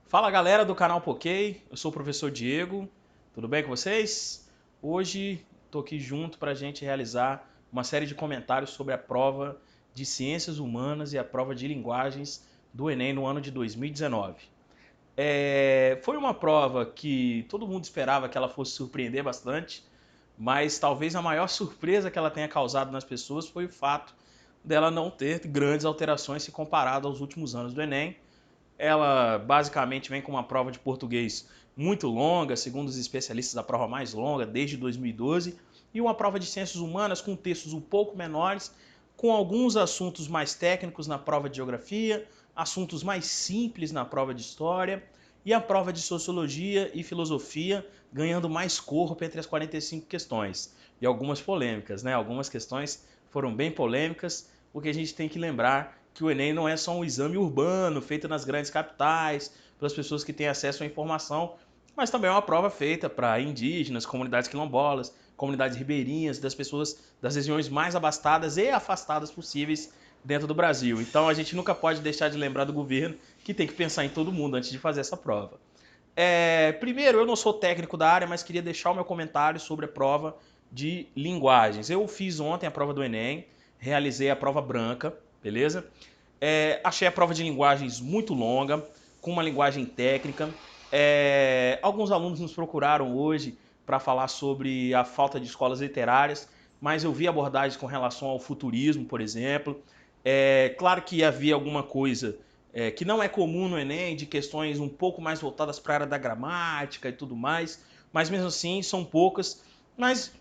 Fala galera do canal Poké, eu sou o professor Diego, tudo bem com vocês? Hoje estou aqui junto para a gente realizar uma série de comentários sobre a prova de Ciências Humanas e a prova de Linguagens do Enem no ano de 2019. Foi uma prova que todo mundo esperava que ela fosse surpreender bastante, mas talvez a maior surpresa que ela tenha causado nas pessoas foi o fato dela não ter grandes alterações se comparado aos últimos anos do Enem. Ela basicamente vem com uma prova de português muito longa, segundo os especialistas, a prova mais longa desde 2012, e uma prova de ciências humanas com textos um pouco menores, com alguns assuntos mais técnicos na prova de geografia, assuntos mais simples na prova de história, e a prova de sociologia e filosofia ganhando mais corpo entre as 45 questões. E algumas polêmicas, né? Algumas questões foram bem polêmicas, porque a gente tem que lembrar que o Enem não é só um exame urbano feito nas grandes capitais, pelas pessoas que têm acesso à informação, mas também é uma prova feita para indígenas, comunidades quilombolas, comunidades ribeirinhas, das pessoas das regiões mais abastadas e afastadas possíveis dentro do Brasil. Então a gente nunca pode deixar de lembrar do governo que tem que pensar em todo mundo antes de fazer essa prova. Primeiro, eu não sou técnico da área, mas queria deixar o meu comentário sobre a prova de linguagens. Eu fiz ontem a prova do Enem, realizei a prova branca, beleza? Achei a prova de linguagens muito longa, com uma linguagem técnica. Alguns alunos nos procuraram hoje para falar sobre a falta de escolas literárias, mas eu vi abordagens com relação ao futurismo, por exemplo. Claro que havia alguma coisa que não é comum no Enem, de questões um pouco mais voltadas para a área da gramática e tudo mais, mas mesmo assim são poucas. Mas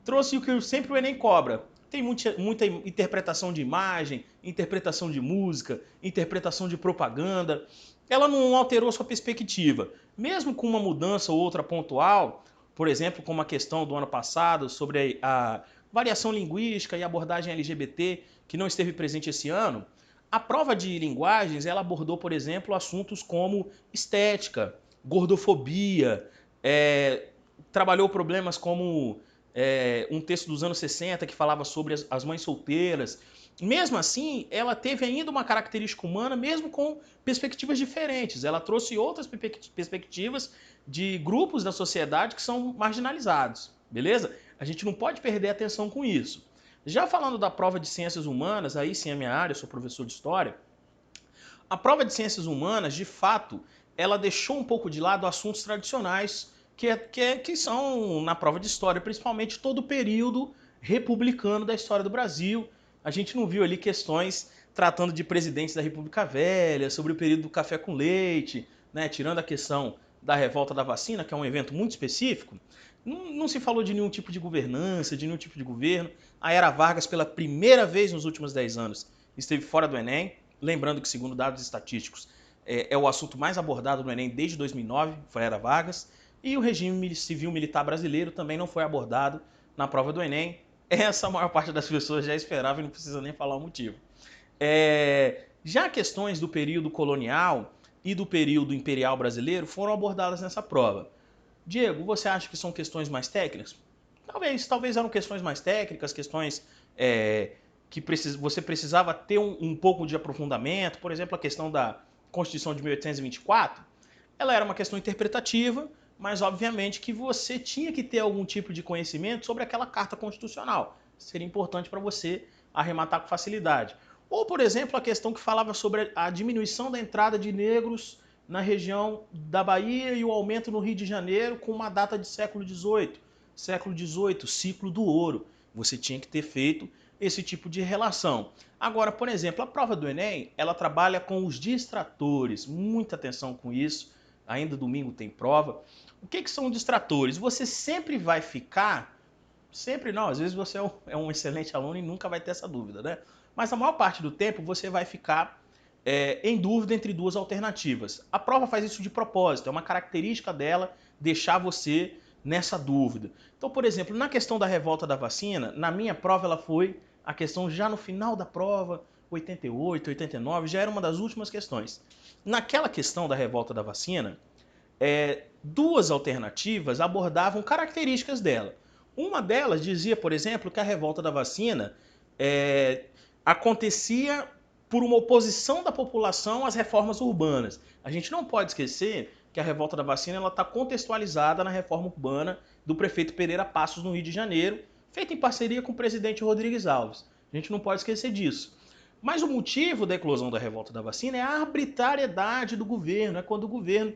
trouxe o que sempre o Enem cobra. Tem muita interpretação de imagem, interpretação de música, interpretação de propaganda. Ela não alterou sua perspectiva. Mesmo com uma mudança ou outra pontual, por exemplo, como a questão do ano passado sobre a variação linguística e abordagem LGBT, que não esteve presente esse ano, a prova de linguagens ela abordou, por exemplo, assuntos como estética, gordofobia, trabalhou problemas como um texto dos anos 60 que falava sobre as mães solteiras. Mesmo assim, ela teve ainda uma característica humana, mesmo com perspectivas diferentes. Ela trouxe outras perspectivas de grupos da sociedade que são marginalizados, beleza? A gente não pode perder atenção com isso. Já falando da prova de ciências humanas, aí sim é minha área, eu sou professor de história, a prova de ciências humanas, de fato, ela deixou um pouco de lado assuntos tradicionais que são na prova de história, principalmente todo o período republicano da história do Brasil. A gente não viu ali questões tratando de presidentes da República Velha, sobre o período do café com leite, né, tirando a questão da revolta da vacina, que é um evento muito específico. Não se falou de nenhum tipo de governança, de nenhum tipo de governo. A Era Vargas, pela primeira vez nos últimos 10 anos, esteve fora do Enem. Lembrando que, segundo dados estatísticos, é o assunto mais abordado no Enem desde 2009, foi a Era Vargas. E o regime civil-militar brasileiro também não foi abordado na prova do Enem. Essa a maior parte das pessoas já esperava e não precisa nem falar o motivo. Já questões do período colonial e do período imperial brasileiro foram abordadas nessa prova. Diego, você acha que são questões mais técnicas? Talvez eram questões mais técnicas, questões que você precisava ter um pouco de aprofundamento. Por exemplo, a questão da Constituição de 1824, ela era uma questão interpretativa, mas obviamente que você tinha que ter algum tipo de conhecimento sobre aquela carta constitucional. Seria importante para você arrematar com facilidade. Ou, por exemplo, a questão que falava sobre a diminuição da entrada de negros na região da Bahia e o aumento no Rio de Janeiro com uma data de século XVIII. Século XVIII, ciclo do ouro. Você tinha que ter feito esse tipo de relação. Agora, por exemplo, a prova do Enem, ela trabalha com os distratores. Muita atenção com isso. Ainda domingo tem prova. O que são distratores? Você sempre vai ficar... Sempre não, às vezes você é um excelente aluno e nunca vai ter essa dúvida, né? Mas a maior parte do tempo você vai ficar em dúvida entre duas alternativas. A prova faz isso de propósito, é uma característica dela deixar você nessa dúvida. Então, por exemplo, na questão da revolta da vacina, na minha prova ela foi a questão já no final da prova, 88, 89, já era uma das últimas questões. Naquela questão da revolta da vacina, duas alternativas abordavam características dela. Uma delas dizia, por exemplo, que a revolta da vacina acontecia por uma oposição da população às reformas urbanas. A gente não pode esquecer que a revolta da vacina está contextualizada na reforma urbana do prefeito Pereira Passos, no Rio de Janeiro, feita em parceria com o presidente Rodrigues Alves. A gente não pode esquecer disso. Mas o motivo da eclosão da revolta da vacina é a arbitrariedade do governo, é quando o governo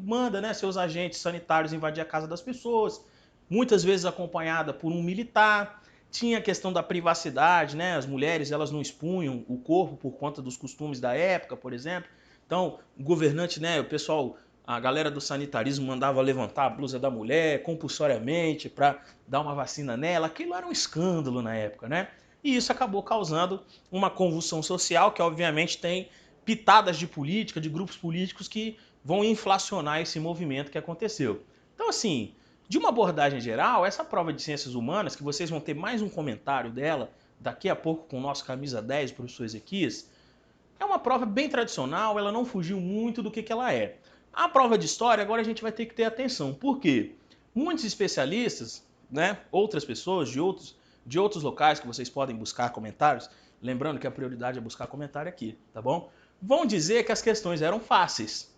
manda, né, seus agentes sanitários invadir a casa das pessoas, muitas vezes acompanhada por um militar. Tinha a questão da privacidade, né? As mulheres elas não expunham o corpo por conta dos costumes da época, por exemplo. Então, o governante, né, o pessoal, a galera do sanitarismo mandava levantar a blusa da mulher compulsoriamente para dar uma vacina nela. Aquilo era um escândalo na época, né? E isso acabou causando uma convulsão social que, obviamente, tem pitadas de política, de grupos políticos que vão inflacionar esse movimento que aconteceu. Então, assim, de uma abordagem geral, essa prova de ciências humanas, que vocês vão ter mais um comentário dela daqui a pouco com o nosso camisa 10, o professor Ezequias, é uma prova bem tradicional, ela não fugiu muito do que ela é. A prova de história, agora a gente vai ter que ter atenção. Por quê? Muitos especialistas, né, outras pessoas de outros locais que vocês podem buscar comentários, lembrando que a prioridade é buscar comentário aqui, tá bom? Vão dizer que as questões eram fáceis.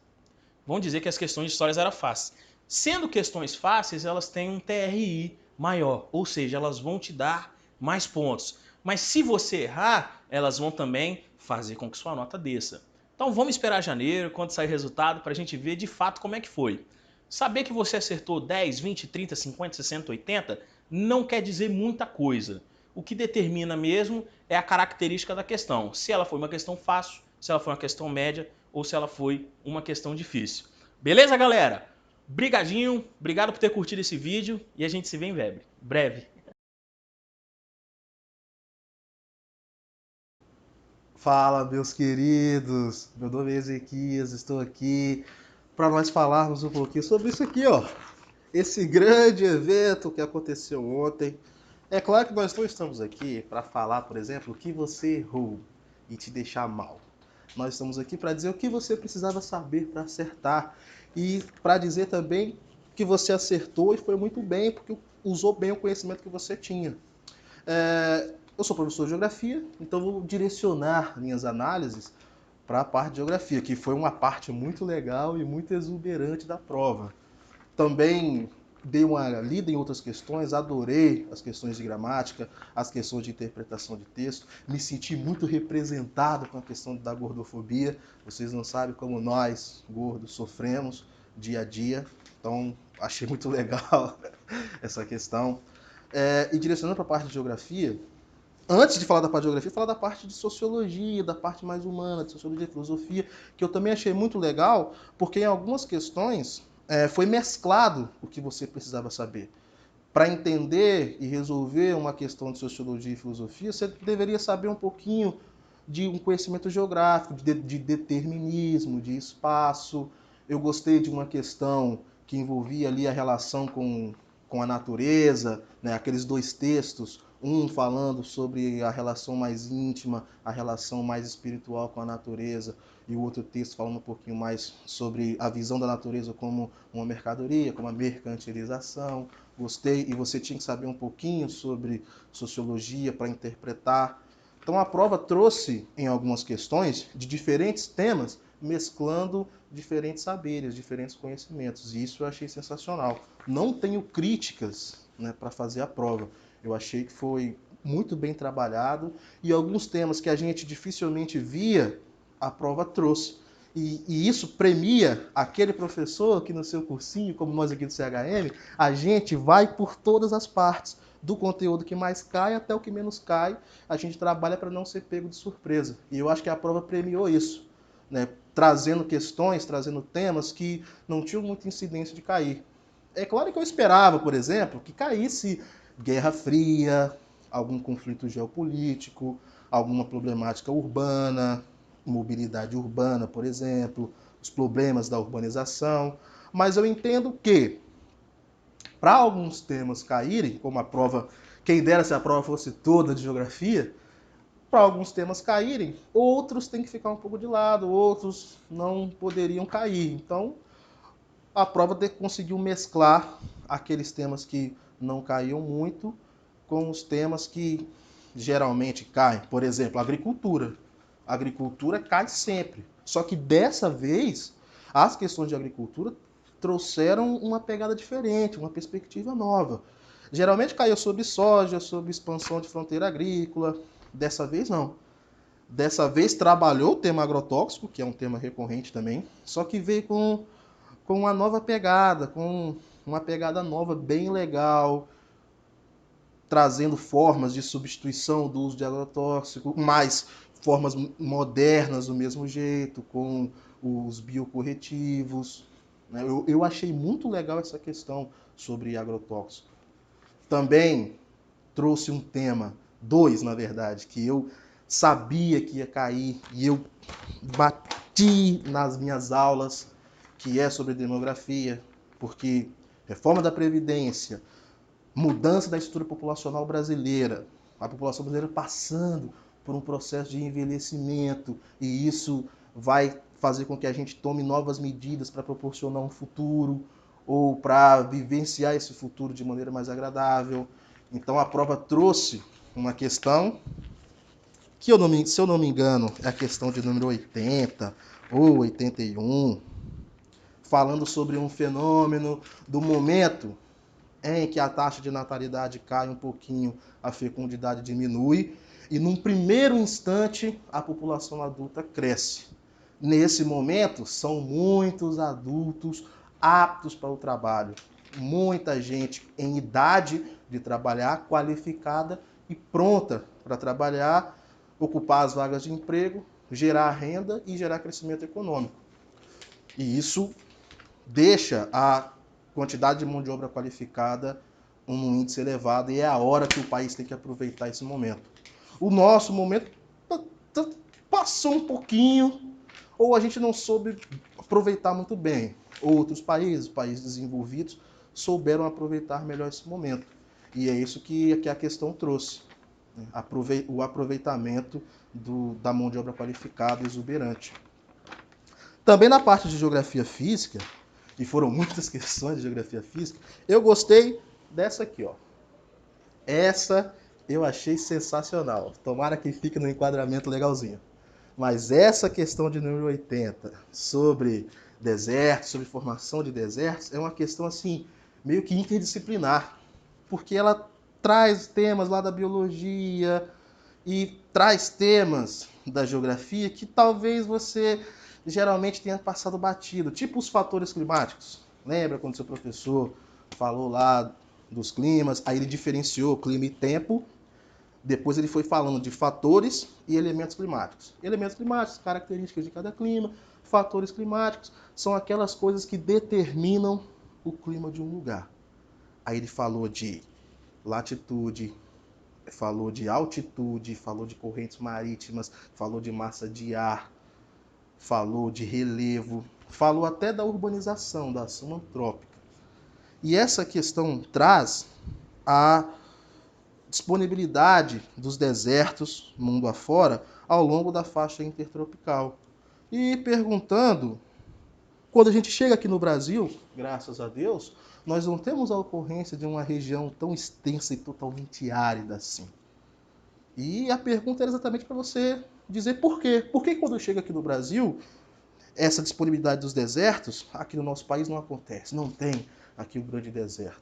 Vão dizer que as questões de histórias eram fáceis. Sendo questões fáceis, elas têm um TRI maior, ou seja, elas vão te dar mais pontos. Mas se você errar, elas vão também fazer com que sua nota desça. Então vamos esperar janeiro, quando sair o resultado, para a gente ver de fato como é que foi. Saber que você acertou 10, 20, 30, 50, 60, 80 não quer dizer muita coisa. O que determina mesmo é a característica da questão. Se ela foi uma questão fácil, se ela foi uma questão média ou se ela foi uma questão difícil. Beleza, galera? Brigadinho, obrigado por ter curtido esse vídeo e a gente se vê em breve. Fala, meus queridos. Meu nome é Ezequias, estou aqui para nós falarmos um pouquinho sobre isso aqui, ó. Esse grande evento que aconteceu ontem. É claro que nós não estamos aqui para falar, por exemplo, o que você errou e te deixar mal. Nós estamos aqui para dizer o que você precisava saber para acertar e para dizer também que você acertou e foi muito bem, porque usou bem o conhecimento que você tinha. Eu sou professor de geografia, então vou direcionar minhas análises para a parte de geografia, que foi uma parte muito legal e muito exuberante da prova. Também dei uma lida em outras questões, adorei as questões de gramática, as questões de interpretação de texto, me senti muito representado com a questão da gordofobia. Vocês não sabem como nós, gordos, sofremos dia a dia, então achei muito legal essa questão. E direcionando para a parte de geografia, antes de falar da parte de geografia, falar da parte de sociologia, da parte mais humana, de sociologia e filosofia, que eu também achei muito legal, porque em algumas questões foi mesclado o que você precisava saber. Para entender e resolver uma questão de sociologia e filosofia, você deveria saber um pouquinho de um conhecimento geográfico, de determinismo, de espaço. Eu gostei de uma questão que envolvia ali a relação com a natureza, né? Aqueles dois textos, um falando sobre a relação mais íntima, a relação mais espiritual com a natureza, e o outro texto falando um pouquinho mais sobre a visão da natureza como uma mercadoria, como a mercantilização. Gostei, e você tinha que saber um pouquinho sobre sociologia para interpretar. Então a prova trouxe, em algumas questões, de diferentes temas, mesclando diferentes saberes, diferentes conhecimentos, e isso eu achei sensacional. Não tenho críticas, né, para fazer a prova. Eu achei que foi muito bem trabalhado e alguns temas que a gente dificilmente via, a prova trouxe. E isso premia aquele professor que no seu cursinho, como nós aqui do CHM, a gente vai por todas as partes, do conteúdo que mais cai até o que menos cai, a gente trabalha para não ser pego de surpresa. E eu acho que a prova premiou isso, né? Trazendo questões, trazendo temas que não tinham muita incidência de cair. É claro que eu esperava, por exemplo, que caísse Guerra Fria, algum conflito geopolítico, alguma problemática urbana, mobilidade urbana, por exemplo, os problemas da urbanização. Mas eu entendo que, para alguns temas caírem, como a prova, quem dera se a prova fosse toda de geografia, para alguns temas caírem, outros têm que ficar um pouco de lado, outros não poderiam cair. Então, a prova conseguiu mesclar aqueles temas que não caíam muito com os temas que geralmente caem. Por exemplo, agricultura. A agricultura cai sempre. Só que dessa vez, as questões de agricultura trouxeram uma pegada diferente, uma perspectiva nova. Geralmente caiu sobre soja, sobre expansão de fronteira agrícola. Dessa vez não. Dessa vez trabalhou o tema agrotóxico, que é um tema recorrente também, só que veio com uma nova pegada, com uma pegada nova bem legal, trazendo formas de substituição do uso de agrotóxico, mais formas modernas do mesmo jeito, com os biocorretivos. Eu achei muito legal essa questão sobre agrotóxico. Também trouxe um tema, dois na verdade, que eu sabia que ia cair e eu bati nas minhas aulas, que é sobre demografia, porque reforma da Previdência, mudança da estrutura populacional brasileira, a população brasileira passando por um processo de envelhecimento, e isso vai fazer com que a gente tome novas medidas para proporcionar um futuro, ou para vivenciar esse futuro de maneira mais agradável. Então a prova trouxe uma questão que, se eu não me engano, é a questão de número 80 ou 81, falando sobre um fenômeno do momento em que a taxa de natalidade cai um pouquinho, a fecundidade diminui, e num primeiro instante a população adulta cresce. Nesse momento, são muitos adultos aptos para o trabalho. Muita gente em idade de trabalhar, qualificada e pronta para trabalhar, ocupar as vagas de emprego, gerar renda e gerar crescimento econômico. E isso deixa a quantidade de mão de obra qualificada um índice elevado, e é a hora que o país tem que aproveitar esse momento. O nosso momento passou um pouquinho, ou a gente não soube aproveitar muito bem. Outros países desenvolvidos, souberam aproveitar melhor esse momento. E é isso que a questão trouxe. O aproveitamento da mão de obra qualificada e exuberante. Também na parte de geografia física, e foram muitas questões de geografia física, eu gostei dessa aqui, ó. Essa eu achei sensacional. Tomara que fique no enquadramento legalzinho. Mas essa questão de número 80, sobre desertos, sobre formação de desertos, é uma questão assim, meio que interdisciplinar. Porque ela traz temas lá da biologia e traz temas da geografia que talvez você geralmente tenha passado batido, tipo os fatores climáticos. Lembra quando seu professor falou lá dos climas, aí ele diferenciou clima e tempo, depois ele foi falando de fatores e elementos climáticos. Elementos climáticos, características de cada clima, fatores climáticos, são aquelas coisas que determinam o clima de um lugar. Aí ele falou de latitude, falou de altitude, falou de correntes marítimas, falou de massa de ar, falou de relevo, falou até da urbanização, da ação antrópica. E essa questão traz a disponibilidade dos desertos, mundo afora, ao longo da faixa intertropical. E perguntando, quando a gente chega aqui no Brasil, graças a Deus, nós não temos a ocorrência de uma região tão extensa e totalmente árida assim. E a pergunta era exatamente para você dizer por quê. Por que quando chega aqui no Brasil, essa disponibilidade dos desertos, aqui no nosso país não acontece, não tem aqui o grande deserto.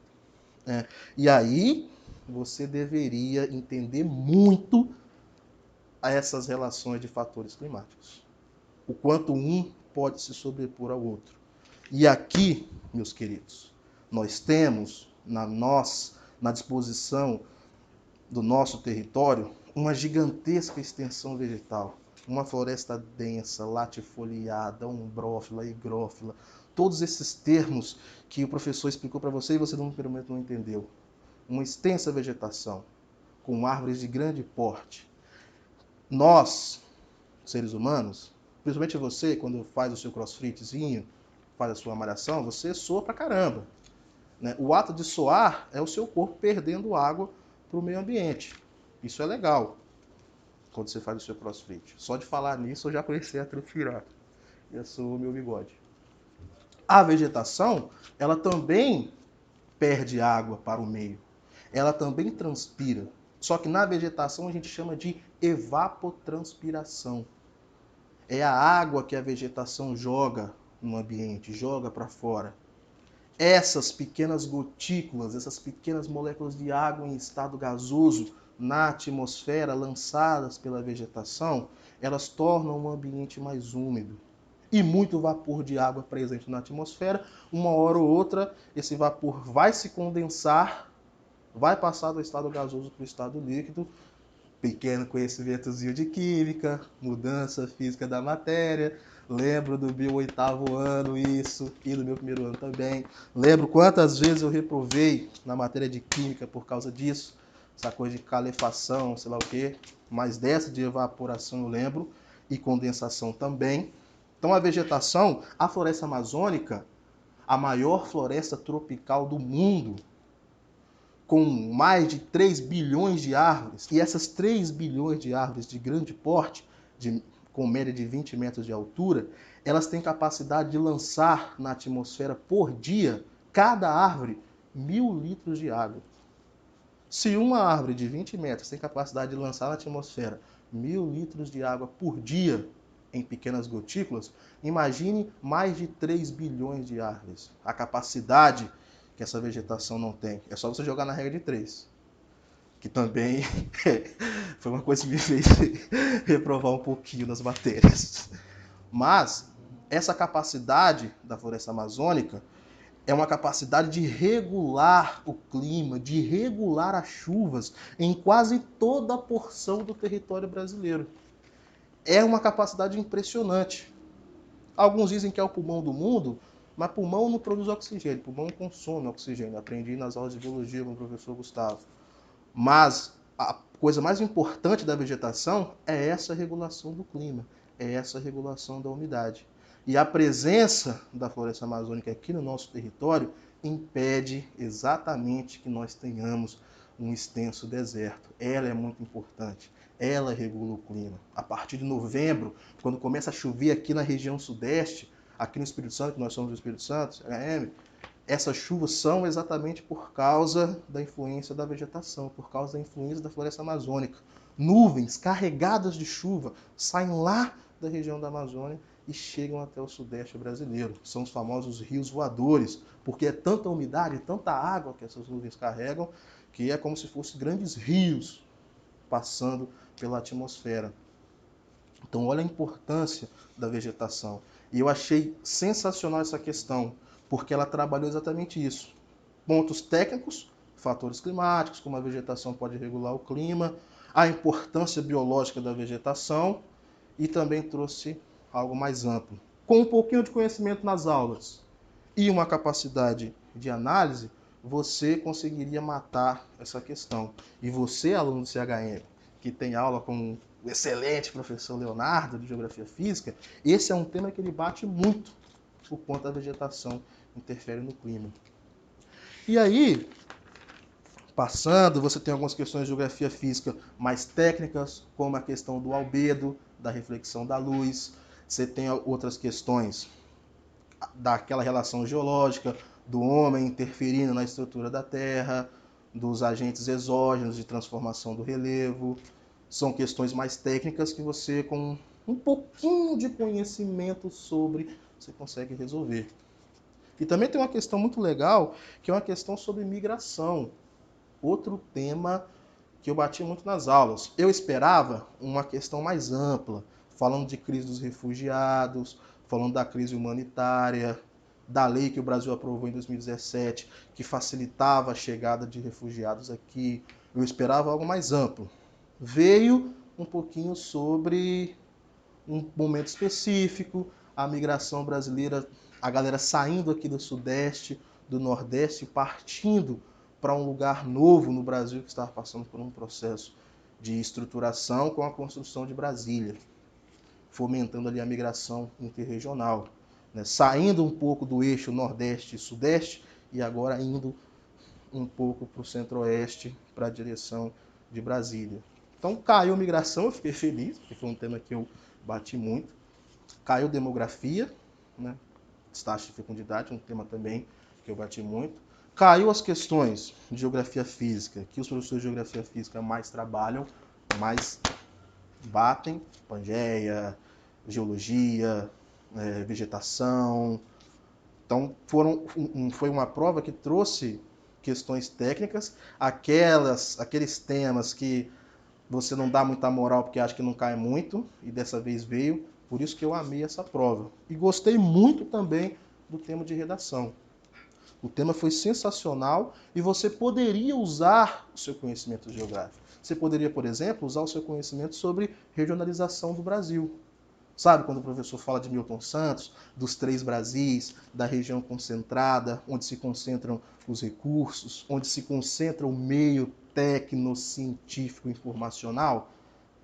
E aí você deveria entender muito essas relações de fatores climáticos. O quanto um pode se sobrepor ao outro. E aqui, meus queridos, nós temos na disposição do nosso território uma gigantesca extensão vegetal. Uma floresta densa, latifoliada, umbrófila, higrófila, todos esses termos que o professor explicou para você e você no primeiro momento não entendeu. Uma extensa vegetação, com árvores de grande porte. Nós, seres humanos, principalmente você, quando faz o seu crossfitzinho, faz a sua malhação, você soa pra caramba. O ato de soar é o seu corpo perdendo água para o meio ambiente. Isso é legal quando você faz o seu crossfit. Só de falar nisso eu já comecei a transpirar. Eu sou o meu bigode. A vegetação, ela também perde água para o meio. Ela também transpira. Só que na vegetação a gente chama de evapotranspiração. É a água que a vegetação joga no ambiente, joga para fora. Essas pequenas gotículas, essas pequenas moléculas de água em estado gasoso na atmosfera lançadas pela vegetação, elas tornam o ambiente mais úmido. E muito vapor de água presente na atmosfera, uma hora ou outra, esse vapor vai se condensar, vai passar do estado gasoso para o estado líquido. Pequeno conhecimentozinho de química, mudança física da matéria. Lembro do meu 8º ano isso, e do meu 1º ano também. Lembro quantas vezes eu reprovei na matéria de química por causa disso. Essa coisa de calefação, sei lá o quê. Mas dessa de evaporação eu lembro, e condensação também. Então a vegetação, a floresta amazônica, a maior floresta tropical do mundo, com mais de 3 bilhões de árvores, e essas 3 bilhões de árvores de grande porte, com média de 20 metros de altura, elas têm capacidade de lançar na atmosfera por dia, cada árvore, 1.000 litros de água. Se uma árvore de 20 metros tem capacidade de lançar na atmosfera 1.000 litros de água por dia, em pequenas gotículas, imagine mais de 3 bilhões de árvores. A capacidade que essa vegetação não tem. É só você jogar na regra de 3. Que também foi uma coisa que me fez reprovar um pouquinho das matérias. Mas essa capacidade da floresta amazônica é uma capacidade de regular o clima, de regular as chuvas em quase toda a porção do território brasileiro. É uma capacidade impressionante. Alguns dizem que é o pulmão do mundo, mas pulmão não produz oxigênio, pulmão consome oxigênio. Aprendi nas aulas de biologia com o professor Gustavo. Mas a coisa mais importante da vegetação é essa regulação do clima, é essa regulação da umidade. E a presença da floresta amazônica aqui no nosso território impede exatamente que nós tenhamos um extenso deserto. Ela é muito importante. Ela regula o clima. A partir de novembro, quando começa a chover aqui na região sudeste, aqui no Espírito Santo, que nós somos do Espírito Santo, HM, essas chuvas são exatamente por causa da influência da vegetação, por causa da influência da floresta amazônica. Nuvens carregadas de chuva saem lá da região da Amazônia e chegam até o sudeste brasileiro. São os famosos rios voadores, porque é tanta umidade, tanta água que essas nuvens carregam, que é como se fossem grandes rios passando pela atmosfera. Então, olha a importância da vegetação. E eu achei sensacional essa questão, porque ela trabalhou exatamente isso. Pontos técnicos, fatores climáticos, como a vegetação pode regular o clima, a importância biológica da vegetação, e também trouxe algo mais amplo. Com um pouquinho de conhecimento nas aulas e uma capacidade de análise, você conseguiria matar essa questão. E você, aluno do CHM, que tem aula com o excelente professor Leonardo, de Geografia Física, esse é um tema que ele bate muito, o quanto a vegetação interfere no clima. E aí, passando, você tem algumas questões de geografia física mais técnicas, como a questão do albedo, da reflexão da luz. Você tem outras questões daquela relação geológica, do homem interferindo na estrutura da Terra, dos agentes exógenos de transformação do relevo. São questões mais técnicas que você, com um pouquinho de conhecimento sobre, você consegue resolver. E também tem uma questão muito legal, que é uma questão sobre migração. Outro tema que eu bati muito nas aulas. Eu esperava uma questão mais ampla, falando de crise dos refugiados, falando da crise humanitária, da lei que o Brasil aprovou em 2017, que facilitava a chegada de refugiados aqui. Eu esperava algo mais amplo. Veio um pouquinho sobre um momento específico, a migração brasileira, a galera saindo aqui do Sudeste, do Nordeste, partindo para um lugar novo no Brasil que estava passando por um processo de estruturação com a construção de Brasília, fomentando ali a migração interregional, né? Saindo um pouco do eixo Nordeste e Sudeste e agora indo um pouco para o Centro-Oeste, para a direção de Brasília. Então caiu migração, eu fiquei feliz, porque foi um tema que eu bati muito. Caiu demografia, né? Taxa de fecundidade, um tema também que eu bati muito. Caiu as questões de geografia física, que os professores de geografia física mais trabalham, mais batem, Pangeia, geologia, vegetação. Então, foi uma prova que trouxe questões técnicas, aqueles temas que você não dá muita moral porque acha que não cai muito, e dessa vez veio, por isso que eu amei essa prova. E gostei muito também do tema de redação. O tema foi sensacional e você poderia usar o seu conhecimento geográfico. Você poderia, por exemplo, usar o seu conhecimento sobre regionalização do Brasil. Sabe quando o professor fala de Milton Santos, dos 3 Brasis, da região concentrada, onde se concentram os recursos, onde se concentra o meio tecnocientífico informacional?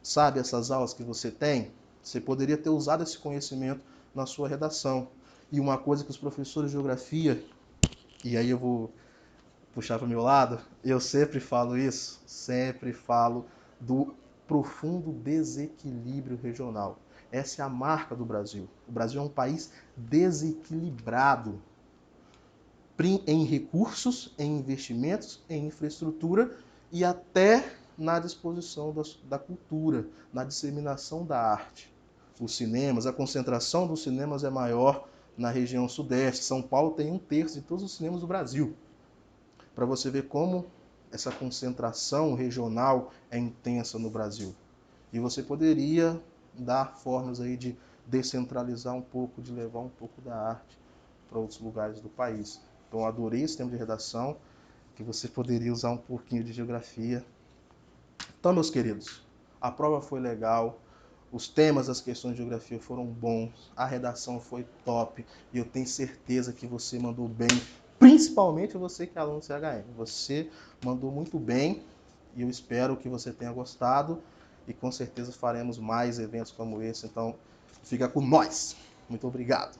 Sabe essas aulas que você tem? Você poderia ter usado esse conhecimento na sua redação. E uma coisa que os professores de geografia, e aí eu vou puxar para o meu lado, eu sempre falo isso, sempre falo do profundo desequilíbrio regional. Essa é a marca do Brasil. O Brasil é um país desequilibrado em recursos, em investimentos, em infraestrutura e até na disposição da cultura, na disseminação da arte. Os cinemas, a concentração dos cinemas é maior na região sudeste. São Paulo tem 1/3 de todos os cinemas do Brasil. Para você ver como essa concentração regional é intensa no Brasil. E você poderia dar formas aí de descentralizar um pouco, de levar um pouco da arte para outros lugares do país. Então, eu adorei esse tema de redação, que você poderia usar um pouquinho de geografia. Então, meus queridos, a prova foi legal, os temas das questões de geografia foram bons, a redação foi top, e eu tenho certeza que você mandou bem, principalmente você que é aluno do CHM. Você mandou muito bem, e eu espero que você tenha gostado, e com certeza faremos mais eventos como esse, então fica com nós. Muito obrigado.